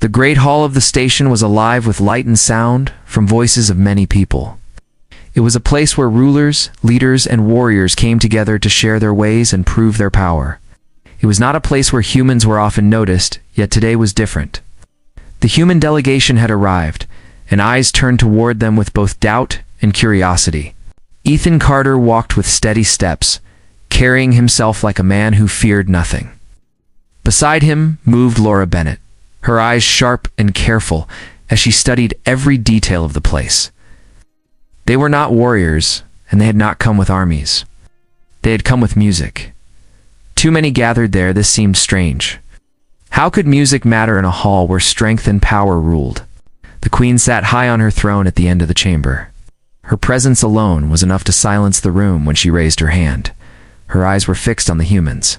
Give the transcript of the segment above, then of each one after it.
The great hall of the station was alive with light and sound from voices of many people. It was a place where rulers, leaders, and warriors came together to share their ways and prove their power. It was not a place where humans were often noticed, yet today was different. The human delegation had arrived, and eyes turned toward them with both doubt and curiosity. Ethan Carter walked with steady steps, carrying himself like a man who feared nothing. Beside him moved Laura Bennett, her eyes sharp and careful as she studied every detail of the place. They were not warriors, and they had not come with armies. They had come with music. Too many gathered there. This seemed strange. How could music matter in a hall where strength and power ruled? The queen sat high on her throne at the end of the chamber. Her presence alone was enough to silence the room when she raised her hand. Her eyes were fixed on the humans.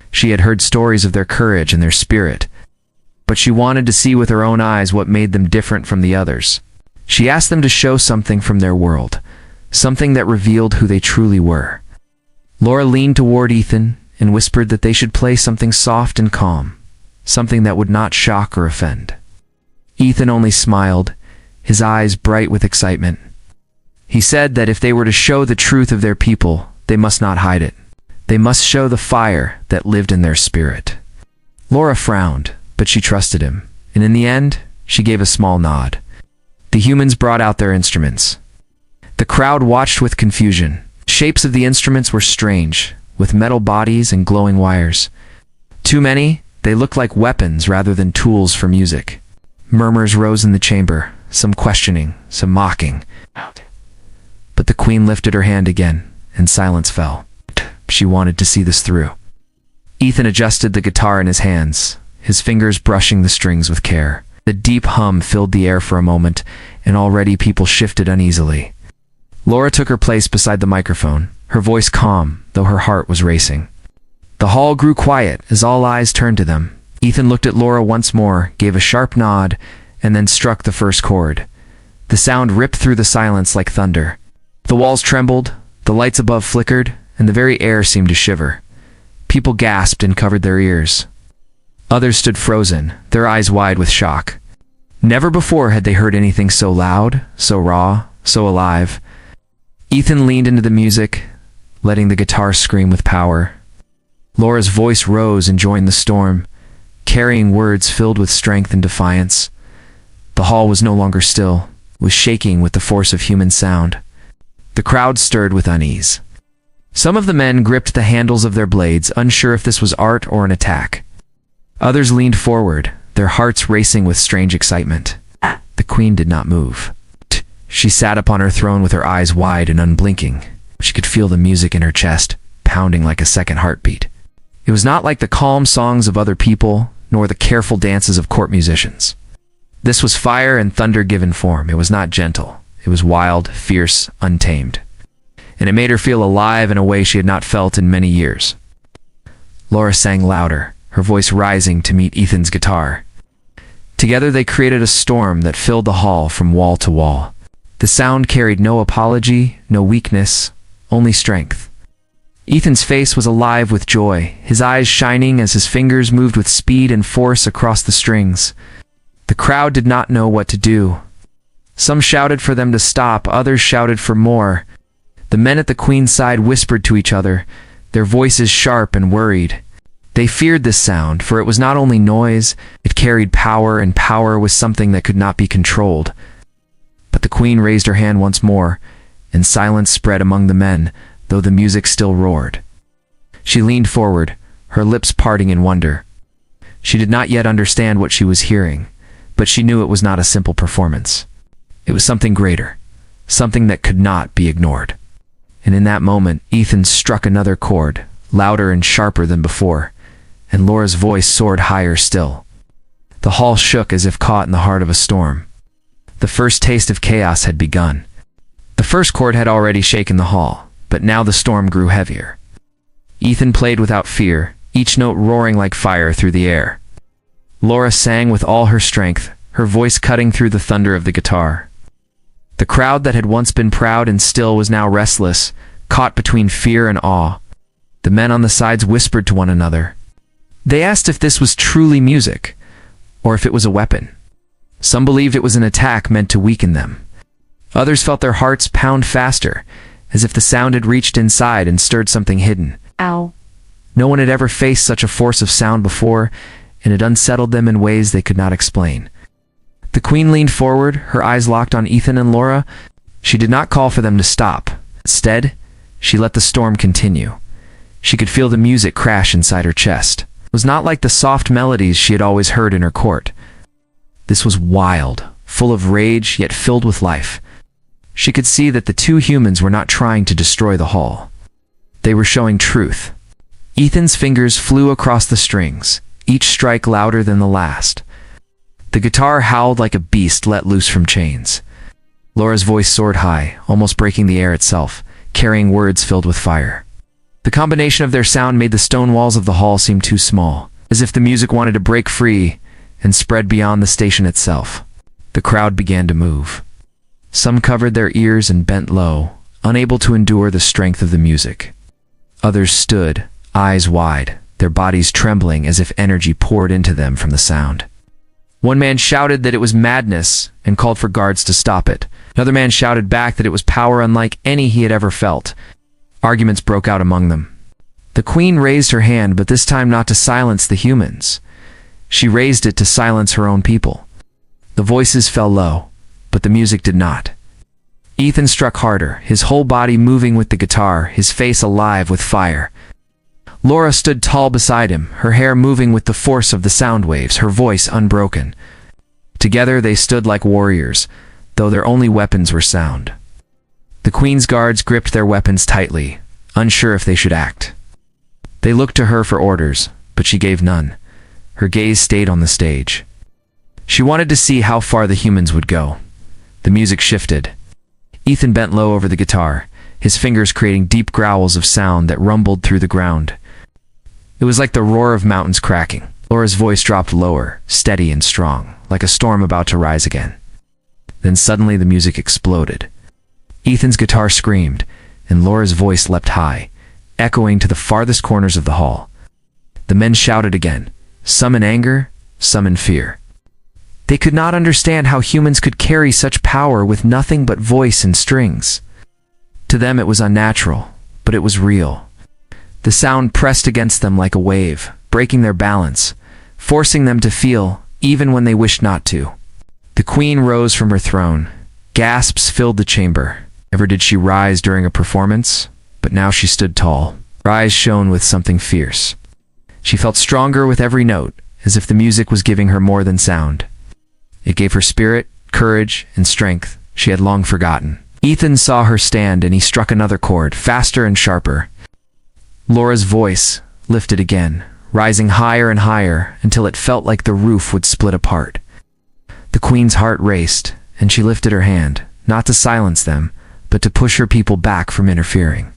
She had heard stories of their courage and their spirit, but she wanted to see with her own eyes what made them different from the others. She asked them to show something from their world, something that revealed who they truly were. Laura leaned toward Ethan and whispered that they should play something soft and calm, something that would not shock or offend. Ethan only smiled, his eyes bright with excitement. He said that if they were to show the truth of their people, they must not hide it. They must show the fire that lived in their spirit. Laura frowned, but she trusted him, and in the end, she gave a small nod. The humans brought out their instruments. The crowd watched with confusion. Shapes of the instruments were strange, with metal bodies and glowing wires. Too many, they looked like weapons rather than tools for music. Murmurs rose in the chamber, some questioning, some mocking. But the queen lifted her hand again, and silence fell. She wanted to see this through. Ethan adjusted the guitar in his hands, his fingers brushing the strings with care. The deep hum filled the air for a moment, and already people shifted uneasily. Laura took her place beside the microphone, her voice calm, though her heart was racing. The hall grew quiet as all eyes turned to them. Ethan looked at Laura once more, gave a sharp nod, and then struck the first chord. The sound ripped through the silence like thunder. The walls trembled, the lights above flickered, and the very air seemed to shiver. People gasped and covered their ears. Others stood frozen, their eyes wide with shock. Never before had they heard anything so loud, so raw, so alive. Ethan leaned into the music, letting the guitar scream with power. Laura's voice rose and joined the storm, carrying words filled with strength and defiance. The hall was no longer still, was shaking with the force of human sound. The crowd stirred with unease. Some of the men gripped the handles of their blades, unsure if this was art or an attack. Others leaned forward, their hearts racing with strange excitement. The queen did not move. She sat upon her throne with her eyes wide and unblinking. She could feel the music in her chest, pounding like a second heartbeat. It was not like the calm songs of other people, nor the careful dances of court musicians. This was fire and thunder given form. It was not gentle. It was wild, fierce, untamed. And it made her feel alive in a way she had not felt in many years. Laura sang louder, her voice rising to meet Ethan's guitar. Together they created a storm that filled the hall from wall to wall. The sound carried no apology, no weakness, only strength. Ethan's face was alive with joy, his eyes shining as his fingers moved with speed and force across the strings. The crowd did not know what to do. Some shouted for them to stop, others shouted for more. The men at the queen's side whispered to each other, their voices sharp and worried. They feared this sound, for it was not only noise, it carried power, and power was something that could not be controlled. But the queen raised her hand once more, and silence spread among the men, though the music still roared. She leaned forward, her lips parting in wonder. She did not yet understand what she was hearing, but she knew it was not a simple performance. It was something greater, something that could not be ignored. And in that moment, Ethan struck another chord, louder and sharper than before, and Laura's voice soared higher still. The hall shook as if caught in the heart of a storm. The first taste of chaos had begun. The first chord had already shaken the hall, but now the storm grew heavier. Ethan played without fear, each note roaring like fire through the air. Laura sang with all her strength, her voice cutting through the thunder of the guitar. The crowd that had once been proud and still was now restless, caught between fear and awe. The men on the sides whispered to one another. They asked if this was truly music, or if it was a weapon. Some believed it was an attack meant to weaken them. Others felt their hearts pound faster, as if the sound had reached inside and stirred something hidden. Ow. No one had ever faced such a force of sound before, and it unsettled them in ways they could not explain. The queen leaned forward, her eyes locked on Ethan and Laura. She did not call for them to stop. Instead, she let the storm continue. She could feel the music crash inside her chest. It was not like the soft melodies she had always heard in her court. This was wild, full of rage, yet filled with life. She could see that the two humans were not trying to destroy the hall. They were showing truth. Ethan's fingers flew across the strings, each strike louder than the last. The guitar howled like a beast let loose from chains. Laura's voice soared high, almost breaking the air itself, carrying words filled with fire. The combination of their sound made the stone walls of the hall seem too small, as if the music wanted to break free and spread beyond the station itself. The crowd began to move. Some covered their ears and bent low, unable to endure the strength of the music. Others stood, eyes wide, their bodies trembling as if energy poured into them from the sound. One man shouted that it was madness and called for guards to stop it. Another man shouted back that it was power unlike any he had ever felt. Arguments broke out among them. The queen raised her hand, but this time not to silence the humans. She raised it to silence her own people. The voices fell low, but the music did not. Ethan struck harder, his whole body moving with the guitar, his face alive with fire. Laura stood tall beside him, her hair moving with the force of the sound waves, her voice unbroken. Together they stood like warriors, though their only weapons were sound. The queen's guards gripped their weapons tightly, unsure if they should act. They looked to her for orders, but she gave none. Her gaze stayed on the stage. She wanted to see how far the humans would go. The music shifted. Ethan bent low over the guitar, his fingers creating deep growls of sound that rumbled through the ground. It was like the roar of mountains cracking. Laura's voice dropped lower, steady and strong, like a storm about to rise again. Then suddenly the music exploded. Ethan's guitar screamed, and Laura's voice leapt high, echoing to the farthest corners of the hall. The men shouted again, some in anger, some in fear. They could not understand how humans could carry such power with nothing but voice and strings. To them it was unnatural, but it was real. The sound pressed against them like a wave, breaking their balance, forcing them to feel, even when they wished not to. The queen rose from her throne. Gasps filled the chamber. Never did she rise during a performance, but now she stood tall. Her eyes shone with something fierce. She felt stronger with every note, as if the music was giving her more than sound. It gave her spirit, courage, and strength she had long forgotten. Ethan saw her stand, and he struck another chord, faster and sharper. Laura's voice lifted again, rising higher and higher until it felt like the roof would split apart. The queen's heart raced, and she lifted her hand, not to silence them, but to push her people back from interfering.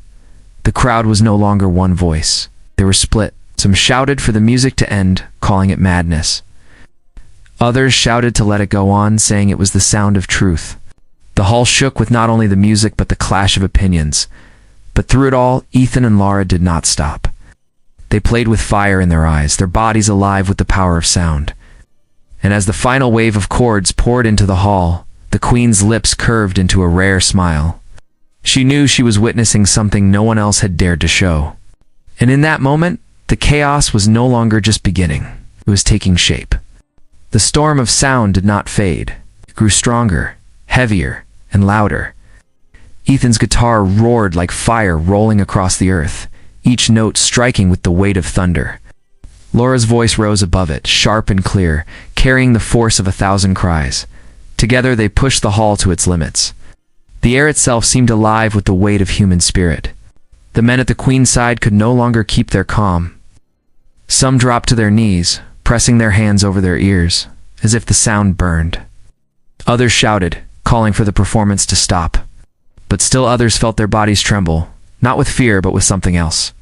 The crowd was no longer one voice. They were split. Some shouted for the music to end, calling it madness. Others shouted to let it go on, saying it was the sound of truth. The hall shook with not only the music but the clash of opinions. But through it all, Ethan and Laura did not stop. They played with fire in their eyes, their bodies alive with the power of sound. And as the final wave of chords poured into the hall, the queen's lips curved into a rare smile. She knew she was witnessing something no one else had dared to show. And in that moment, the chaos was no longer just beginning. It was taking shape. The storm of sound did not fade. It grew stronger, heavier, and louder. Ethan's guitar roared like fire rolling across the earth, each note striking with the weight of thunder. Laura's voice rose above it, sharp and clear, carrying the force of 1,000 cries. Together they pushed the hall to its limits. The air itself seemed alive with the weight of human spirit. The men at the queen's side could no longer keep their calm. Some dropped to their knees, pressing their hands over their ears, as if the sound burned. Others shouted, calling for the performance to stop. But still others felt their bodies tremble, not with fear but with something else.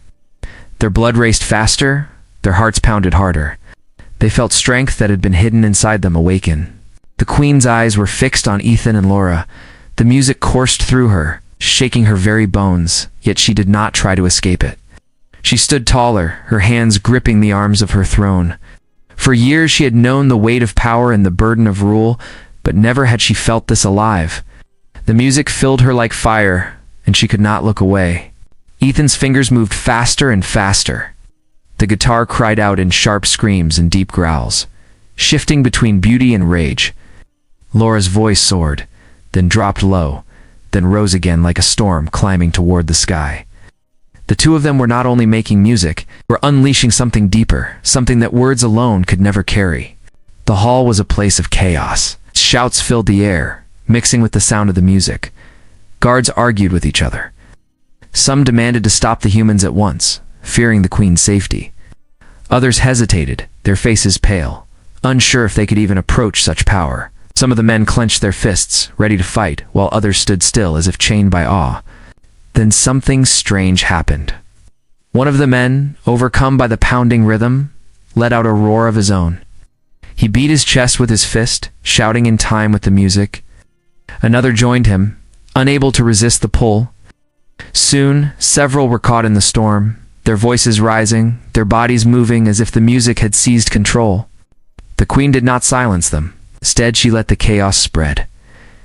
Their blood raced faster, their hearts pounded harder. They felt strength that had been hidden inside them awaken. The queen's eyes were fixed on Ethan and Laura. The music coursed through her, shaking her very bones, yet she did not try to escape it. She stood taller, her hands gripping the arms of her throne. For years she had known the weight of power and the burden of rule, but never had she felt this alive. The music filled her like fire, and she could not look away. Ethan's fingers moved faster and faster. The guitar cried out in sharp screams and deep growls, shifting between beauty and rage. Laura's voice soared, then dropped low, then rose again like a storm climbing toward the sky. The two of them were not only making music, were unleashing something deeper, something that words alone could never carry. The hall was a place of chaos. Shouts filled the air, mixing with the sound of the music. Guards argued with each other. Some demanded to stop the humans at once, fearing the queen's safety. Others hesitated, their faces pale, unsure if they could even approach such power. Some of the men clenched their fists, ready to fight, while others stood still as if chained by awe. Then something strange happened. One of the men, overcome by the pounding rhythm, let out a roar of his own. He beat his chest with his fist, shouting in time with the music. Another joined him, unable to resist the pull. Soon, several were caught in the storm, their voices rising, their bodies moving as if the music had seized control. The queen did not silence them. Instead, she let the chaos spread.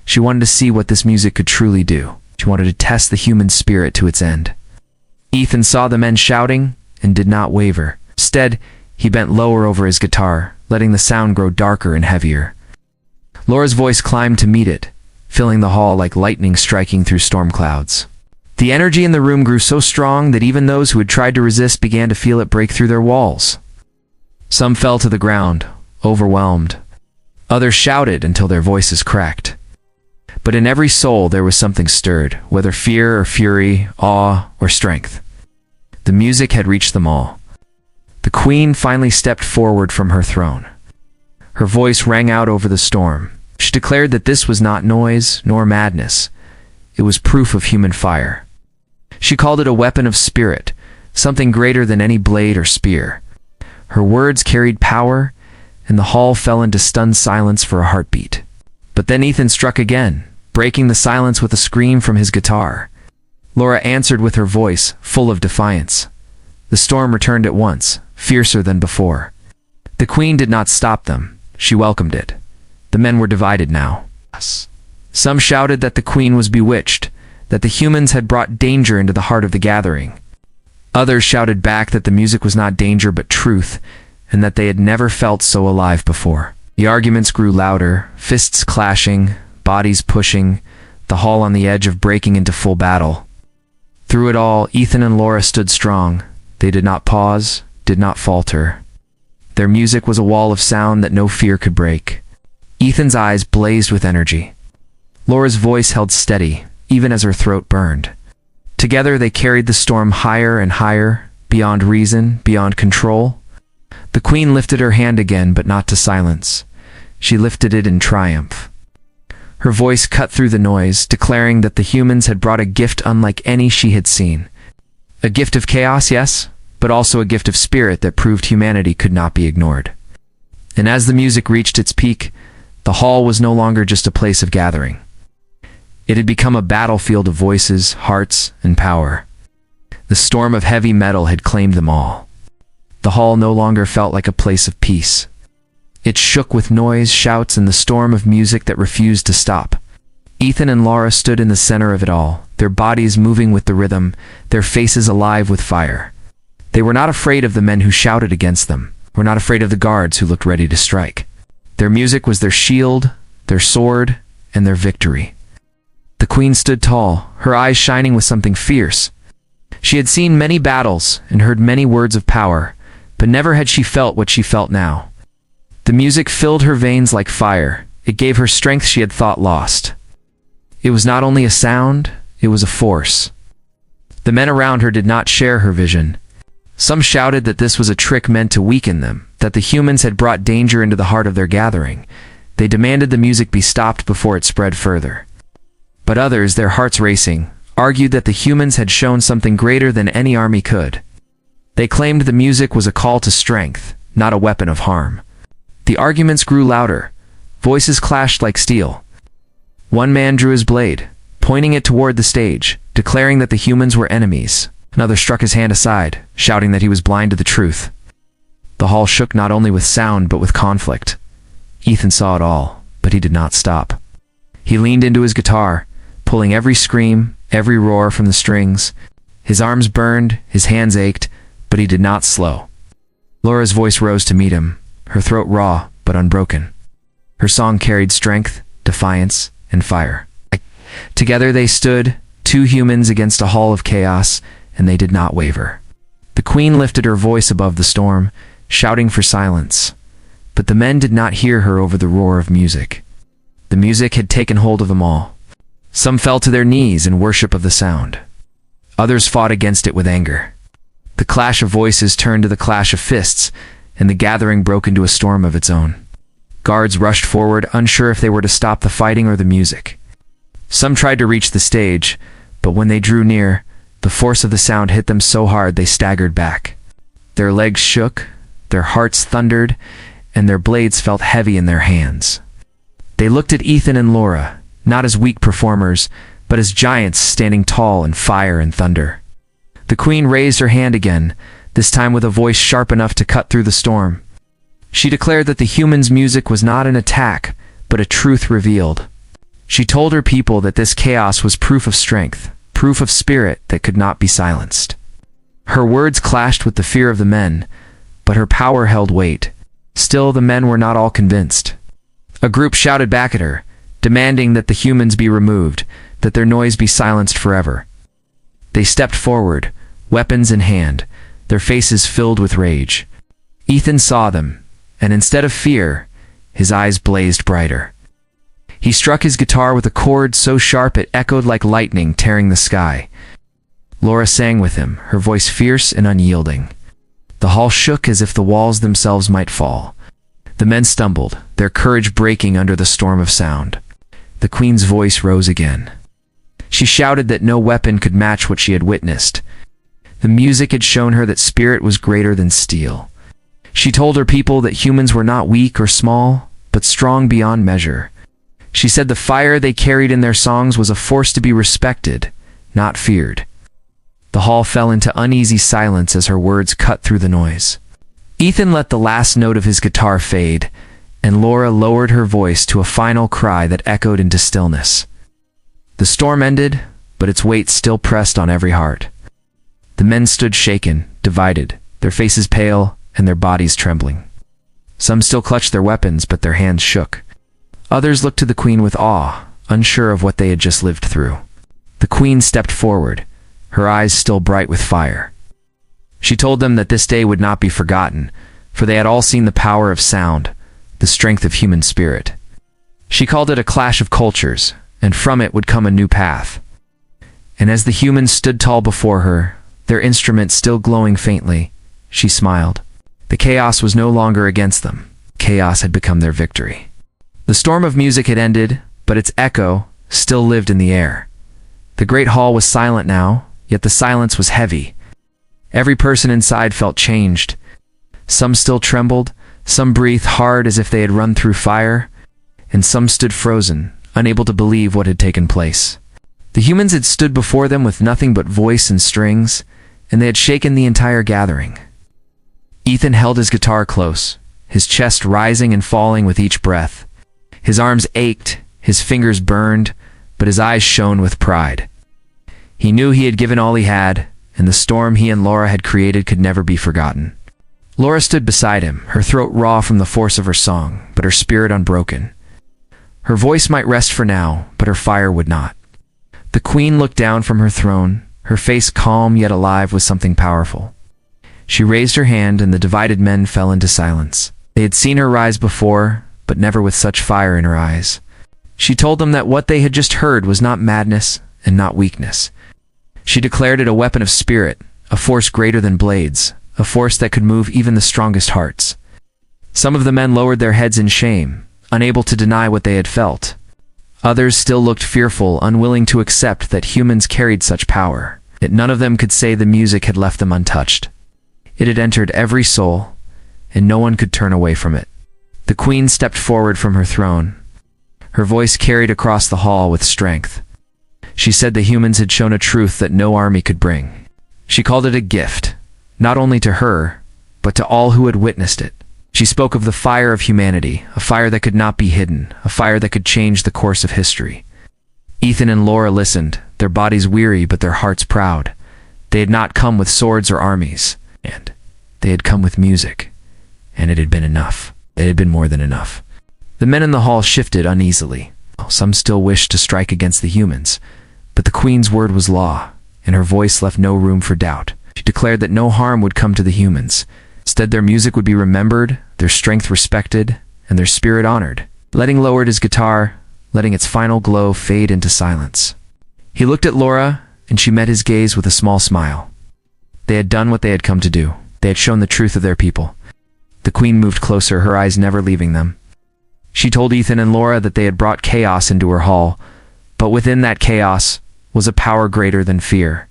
She wanted to see what this music could truly do. She wanted to test the human spirit to its end. Ethan saw the men shouting and did not waver. Instead, he bent lower over his guitar, letting the sound grow darker and heavier. Laura's voice climbed to meet it, filling the hall like lightning striking through storm clouds. The energy in the room grew so strong that even those who had tried to resist began to feel it break through their walls. Some fell to the ground, overwhelmed. Others shouted until their voices cracked. But in every soul there was something stirred, whether fear or fury, awe or strength. The music had reached them all. The queen finally stepped forward from her throne. Her voice rang out over the storm. She declared that this was not noise nor madness. It was proof of human fire. She called it a weapon of spirit, something greater than any blade or spear. Her words carried power, and the hall fell into stunned silence for a heartbeat. But then Ethan struck again, breaking the silence with a scream from his guitar. Laura answered with her voice, full of defiance. The storm returned at once, fiercer than before. The queen did not stop them. She welcomed it. The men were divided now. Some shouted that the queen was bewitched, that the humans had brought danger into the heart of the gathering. Others shouted back that the music was not danger but truth, and that they had never felt so alive before. The arguments grew louder, fists clashing, bodies pushing, the hall on the edge of breaking into full battle. Through it all, Ethan and Laura stood strong. They did not pause, did not falter. Their music was a wall of sound that no fear could break. Ethan's eyes blazed with energy. Laura's voice held steady, even as her throat burned. Together they carried the storm higher and higher, beyond reason, beyond control. The queen lifted her hand again, but not to silence. She lifted it in triumph. Her voice cut through the noise, declaring that the humans had brought a gift unlike any she had seen. A gift of chaos, yes, but also a gift of spirit that proved humanity could not be ignored. And as the music reached its peak, the hall was no longer just a place of gathering. It had become a battlefield of voices, hearts, and power. The storm of heavy metal had claimed them all. The hall no longer felt like a place of peace. It shook with noise, shouts, and the storm of music that refused to stop. Ethan and Laura stood in the center of it all, their bodies moving with the rhythm, their faces alive with fire. They were not afraid of the men who shouted against them, were not afraid of the guards who looked ready to strike. Their music was their shield, their sword, and their victory. The queen stood tall, her eyes shining with something fierce. She had seen many battles and heard many words of power, but never had she felt what she felt now. The music filled her veins like fire. It gave her strength she had thought lost. It was not only a sound, it was a force. The men around her did not share her vision. Some shouted that this was a trick meant to weaken them, that the humans had brought danger into the heart of their gathering. They demanded the music be stopped before it spread further. But others, their hearts racing, argued that the humans had shown something greater than any army could. They claimed the music was a call to strength, not a weapon of harm. The arguments grew louder. Voices clashed like steel. One man drew his blade, pointing it toward the stage, declaring that the humans were enemies. Another struck his hand aside, shouting that he was blind to the truth. The hall shook not only with sound but with conflict. Ethan saw it all, but he did not stop. He leaned into his guitar, pulling every scream, every roar from the strings. His arms burned, his hands ached, but he did not slow. Laura's voice rose to meet him, her throat raw but unbroken. Her song carried strength, defiance, and fire. Together they stood, two humans against a hall of chaos, and they did not waver. The queen lifted her voice above the storm, shouting for silence. But the men did not hear her over the roar of music. The music had taken hold of them all. Some fell to their knees in worship of the sound. Others fought against it with anger. The clash of voices turned to the clash of fists, and the gathering broke into a storm of its own. Guards rushed forward, unsure if they were to stop the fighting or the music. Some tried to reach the stage, but when they drew near, the force of the sound hit them so hard they staggered back. Their legs shook, their hearts thundered, and their blades felt heavy in their hands. They looked at Ethan and Laura, not as weak performers, but as giants standing tall in fire and thunder. The queen raised her hand again, this time with a voice sharp enough to cut through the storm. She declared that the humans' music was not an attack, but a truth revealed. She told her people that this chaos was proof of strength, proof of spirit that could not be silenced. Her words clashed with the fear of the men, but her power held weight. Still, the men were not all convinced. A group shouted back at her, demanding that the humans be removed, that their noise be silenced forever. They stepped forward, weapons in hand, their faces filled with rage. Ethan saw them, and instead of fear, his eyes blazed brighter. He struck his guitar with a chord so sharp it echoed like lightning tearing the sky. Laura sang with him, her voice fierce and unyielding. The hall shook as if the walls themselves might fall. The men stumbled, their courage breaking under the storm of sound. The queen's voice rose again. She shouted that no weapon could match what she had witnessed. The music had shown her that spirit was greater than steel. She told her people that humans were not weak or small, but strong beyond measure. She said the fire they carried in their songs was a force to be respected, not feared. The hall fell into uneasy silence as her words cut through the noise. Ethan let the last note of his guitar fade, and Laura lowered her voice to a final cry that echoed into stillness. The storm ended, but its weight still pressed on every heart. The men stood shaken, divided, their faces pale and their bodies trembling. Some still clutched their weapons, but their hands shook. Others looked to the queen with awe, unsure of what they had just lived through. The queen stepped forward, her eyes still bright with fire. She told them that this day would not be forgotten, for they had all seen the power of sound, the strength of human spirit. She called it a clash of cultures, and from it would come a new path. And as the humans stood tall before her, their instruments still glowing faintly, she smiled. The chaos was no longer against them. Chaos had become their victory. The storm of music had ended, but its echo still lived in the air. The great hall was silent now, yet the silence was heavy. Every person inside felt changed. Some still trembled, some breathed hard as if they had run through fire, and some stood frozen, unable to believe what had taken place. The humans had stood before them with nothing but voice and strings, and they had shaken the entire gathering. Ethan held his guitar close, his chest rising and falling with each breath. His arms ached, his fingers burned, but his eyes shone with pride. He knew he had given all he had, and the storm he and Laura had created could never be forgotten. Laura stood beside him, her throat raw from the force of her song, but her spirit unbroken. Her voice might rest for now, but her fire would not. The queen looked down from her throne, her face calm yet alive with something powerful. She raised her hand, and the divided men fell into silence. They had seen her rise before, but never with such fire in her eyes. She told them that what they had just heard was not madness and not weakness. She declared it a weapon of spirit, a force greater than blades, a force that could move even the strongest hearts. Some of the men lowered their heads in shame, unable to deny what they had felt. Others still looked fearful, unwilling to accept that humans carried such power, yet none of them could say the music had left them untouched. It had entered every soul, and no one could turn away from it. The queen stepped forward from her throne. Her voice carried across the hall with strength. She said the humans had shown a truth that no army could bring. She called it a gift, not only to her, but to all who had witnessed it. She spoke of the fire of humanity, a fire that could not be hidden, a fire that could change the course of history. Ethan and Laura listened, their bodies weary but their hearts proud. They had not come with swords or armies, and they had come with music. And it had been enough. It had been more than enough. The men in the hall shifted uneasily. Some still wished to strike against the humans, but the Queen's word was law, and her voice left no room for doubt. She declared that no harm would come to the humans. Instead, their music would be remembered, their strength respected, and their spirit honored. Letting lowered his guitar, letting its final glow fade into silence. He looked at Laura, and she met his gaze with a small smile. They had done what they had come to do. They had shown the truth of their people. The Queen moved closer, her eyes never leaving them. She told Ethan and Laura that they had brought chaos into her hall, but within that chaos was a power greater than fear.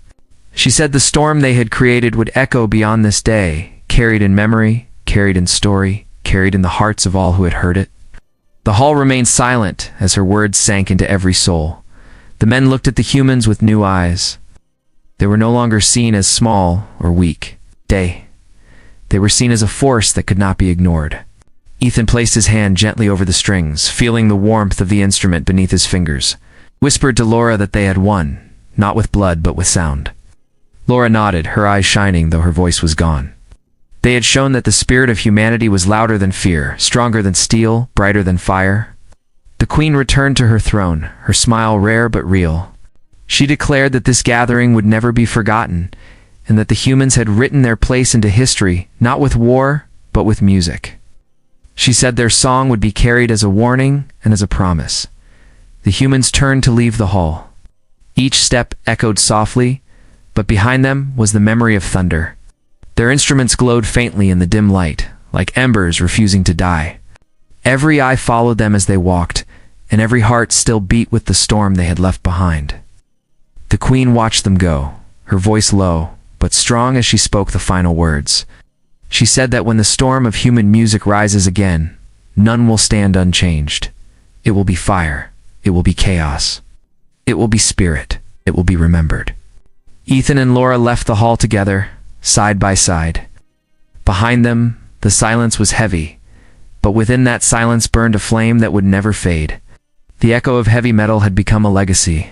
She said the storm they had created would echo beyond this day, carried in memory, carried in story, carried in the hearts of all who had heard it. The hall remained silent as her words sank into every soul. The men looked at the humans with new eyes. They were no longer seen as small or weak. They were seen as a force that could not be ignored. Ethan placed his hand gently over the strings, feeling the warmth of the instrument beneath his fingers. Whispered to Laura that they had won, not with blood but with sound. Laura nodded, her eyes shining though her voice was gone. They had shown that the spirit of humanity was louder than fear, stronger than steel, brighter than fire. The Queen returned to her throne, her smile rare but real. She declared that this gathering would never be forgotten, and that the humans had written their place into history, not with war, but with music. She said their song would be carried as a warning and as a promise. The humans turned to leave the hall. Each step echoed softly, but behind them was the memory of thunder. Their instruments glowed faintly in the dim light, like embers refusing to die. Every eye followed them as they walked, and every heart still beat with the storm they had left behind. The Queen watched them go, her voice low, but strong as she spoke the final words. She said that when the storm of human music rises again, none will stand unchanged. It will be fire. It will be chaos. It will be spirit. It will be remembered. Ethan and Laura left the hall together, side by side. Behind them, the silence was heavy, but within that silence burned a flame that would never fade. The echo of heavy metal had become a legacy,